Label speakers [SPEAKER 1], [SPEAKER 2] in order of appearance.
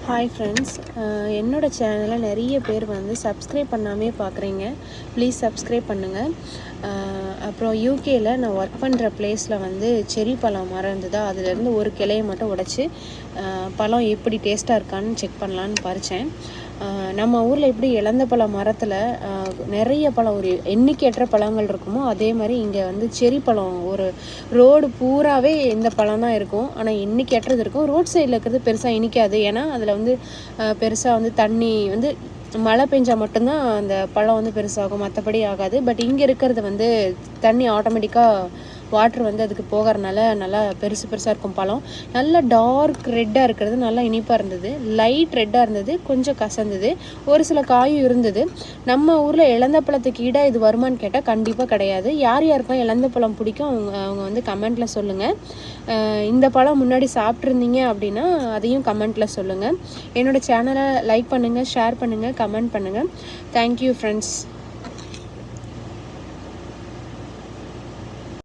[SPEAKER 1] Hi friends, என்னோடய சேனலை நிறைய பேர் வந்து சப்ஸ்கிரைப் பண்ணாமே பார்க்குறீங்க. ப்ளீஸ் சப்ஸ்கிரைப் பண்ணுங்கள். அப்புறம் யூகேயில் நான் ஒர்க் பண்ணுற ப்ளேஸில் வந்து செரி பழம் மரம் இருந்ததா, அதுலேருந்து ஒரு கிளையை மட்டும் உடச்சி பழம் எப்படி டேஸ்ட்டாக இருக்கான்னு செக் பண்ணலான்னு பறித்தேன். நம்ம ஊரில் எப்படி இலந்த பழ மரத்தில் நிறைய பழம் ஒரு எண்ணிக்கையற்ற பழங்கள் இருக்குமோ, அதே மாதிரி இங்கே வந்து செரி பழம் ஒரு ரோடு பூராவே இந்த பழம் தான் இருக்கும். ஆனால் எண்ணிக்கையற்றது இருக்கும். ரோட் சைடில் இருக்கிறது பெருசாக இனிக்காது. ஏன்னா அதில் வந்து பெருசாக வந்து தண்ணி வந்து மழை பெஞ்சால் மட்டும்தான் அந்த பழம் வந்து பெருசாகும், மற்றபடி ஆகாது. பட் இங்கே இருக்கிறது வந்து தண்ணி ஆட்டோமேட்டிக்காக வாட்ரு வந்து அதுக்கு போகிறதுனால நல்லா பெருசாக இருக்கும் பழம். நல்லா டார்க் ரெட்டாக இருக்கிறது நல்லா இனிப்பாக இருந்தது. லைட் ரெட்டாக இருந்தது, கொஞ்சம் கசந்தது. ஒரு சில காயும் இருந்தது. நம்ம ஊரில் இலந்த பழத்துக்கு ஈடாக இது வருமானு கேட்டால் கண்டிப்பாக கிடையாது. யார் யாருக்கும் இலந்த பழம் பிடிக்கும் அவங்க வந்து கமெண்ட்டில் சொல்லுங்கள். இந்த பழம் முன்னாடி சாப்பிட்ருந்தீங்க அப்படின்னா அதையும் கமெண்ட்டில் சொல்லுங்கள். என்னோடய சேனலை லைக் பண்ணுங்கள், ஷேர் பண்ணுங்கள், கமெண்ட் பண்ணுங்கள். Thank you friends.